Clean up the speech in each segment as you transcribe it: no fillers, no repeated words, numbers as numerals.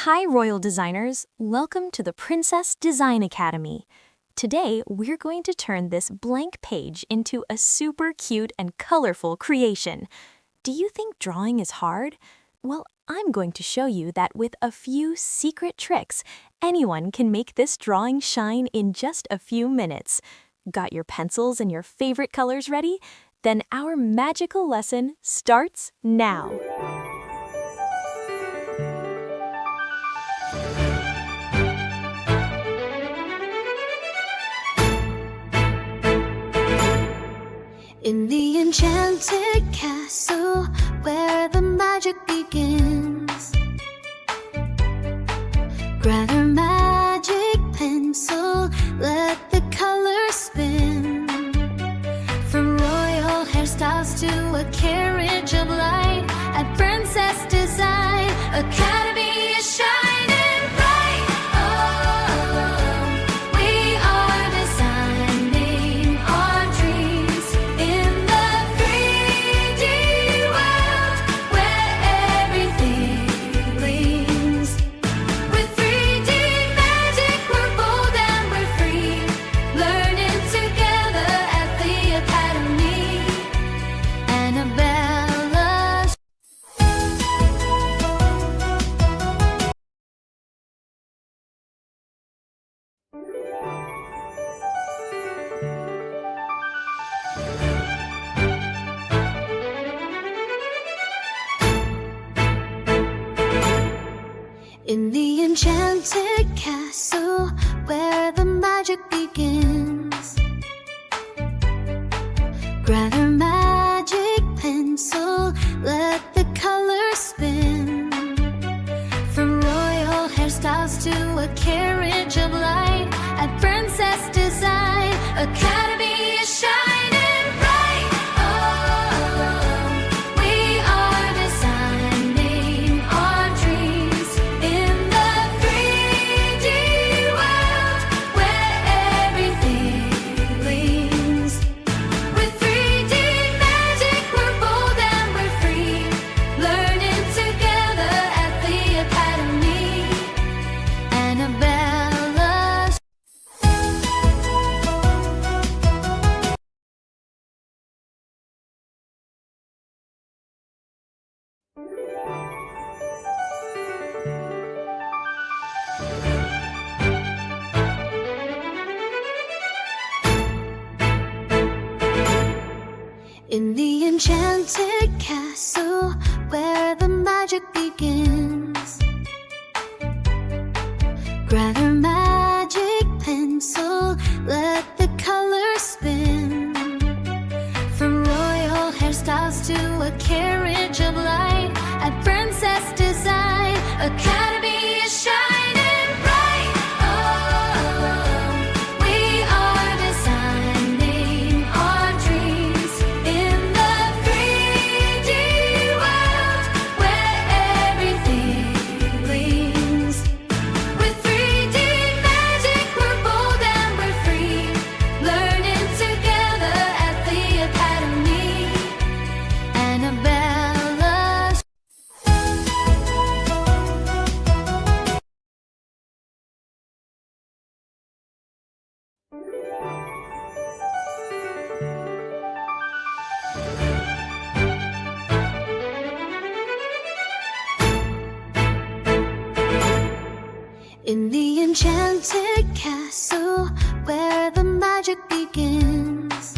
Hi, Royal Designers! Welcome to the Princess Design Academy. Today, we're going to turn this blank page into a super cute and colorful creation. Do you think drawing is hard? Well, I'm going to show you that with a few secret tricks, anyone can make this drawing shine in just a few minutes. Got your pencils and your favorite colors ready? Then our magical lesson starts now. In the enchanted castle where the magic begins, grab your magic pencil, let the colors spin. From royal hairstyles to a carriage of light, at Princess Design Academy is shining bright. Oh, we are designing our dreams in the 3D world where everything gleams. With 3D magic, we're bold and we're free, learning together at the Academy. Annabella's in the enchanted castle where the magic begins, grab your magic pencil, let the colors spin. From royal hairstyles to a carriage of light, at Princess Design Academy is shining bright. Oh, we are designing our dreams in the 3D world where everything gleams. With 3D magic, we're bold and we're free, learning together at the Academy. Annabella's in the enchanted castle where the magic begins, grab your magic pencil, let the colors spin. From royal hairstyles to a carriage of light, at Princess Design Academy is shining bright. Oh, we are designing our dreams in the 3D world where everything gleams. With 3D magic, we're bold and we're free, learning together at the Academy. Annabella's in the enchanted castle where the magic begins,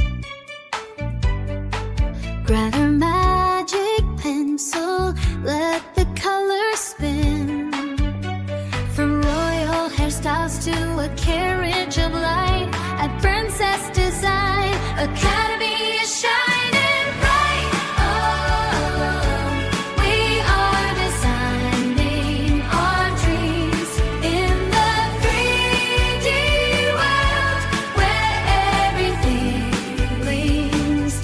grab your magic pencil, let the colors spin. From royal hairstyles to a carriage of light, at Princess Design Academy is shining bright. Oh, we are designing our dreams in the 3D world where everything gleams.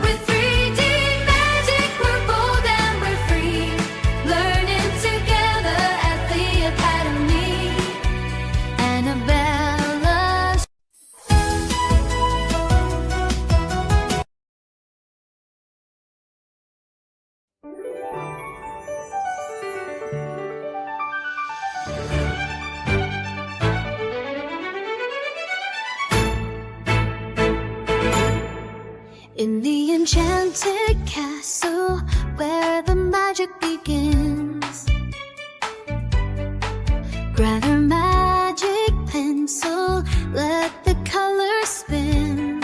With 3D magic, we're bold and we're free, learning together at the Academy. Annabella's enchanted castle where the magic begins. Grab your magic pencil, let the colors spin.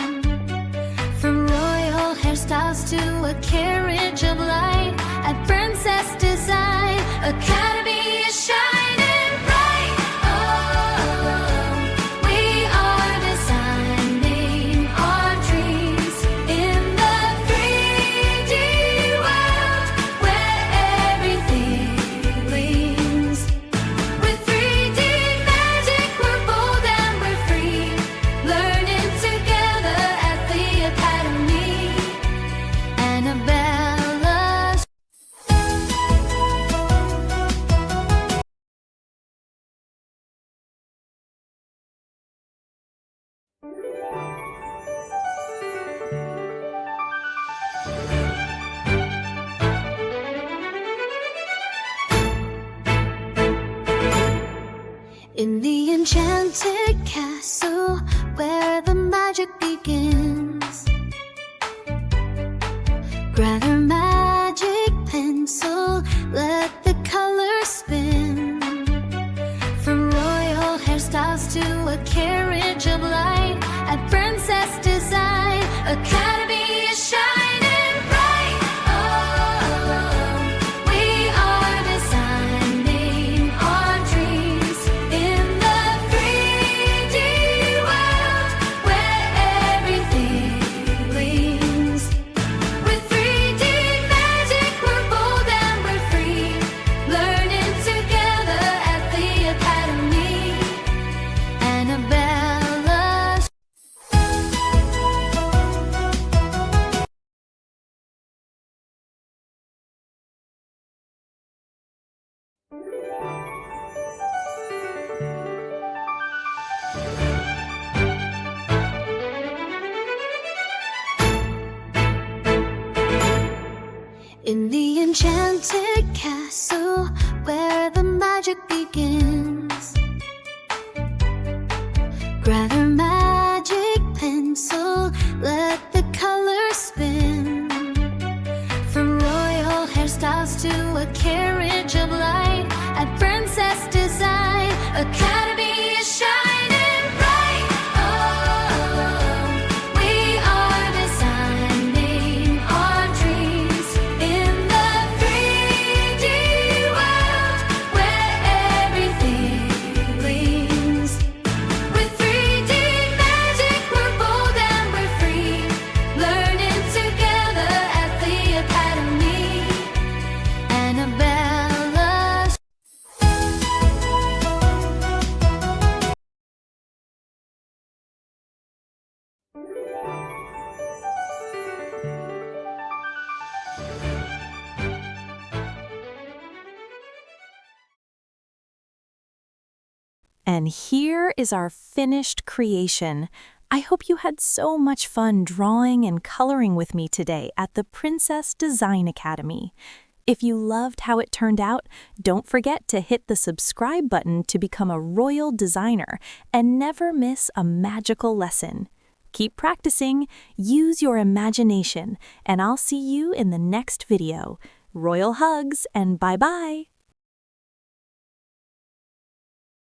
From royal hairstyles to a carriage of light, at Princess Design Academy is shining bright. Oh, we are designing our dreams in the 3D world where everything gleams. With 3D magic, we're bold and we're free, learning together at the Academy. Annabella's in the enchanted castle where the magic begins. Grab your magic pencil, let the colors spin. From royal hairstyles to a carriage of light, at Princess Design Academy is shining bright. Oh, we are designing our dreams in the 3D world where everything gleams. With 3D magic, we're bold and we're free, learning together at the Academy. Annabella's in the enchanted castle where the magic begins. Grab your magic pencil, let the colors spin. From royal hairstyles to a carriage of light, at Princess Design Academy is shining bright. Oh, we are designing our dreams in the 3D world where everything gleams. With 3D magic, we're bold and we're free, learning together at the Academy. Annabella's And here is our finished creation. I hope you had so much fun drawing and coloring with me today at the Princess Design Academy. If you loved how it turned out, don't forget to hit the subscribe button to become a royal designer and never miss a magical lesson. Keep practicing, use your imagination, and I'll see you in the next video. Royal hugs and bye-bye!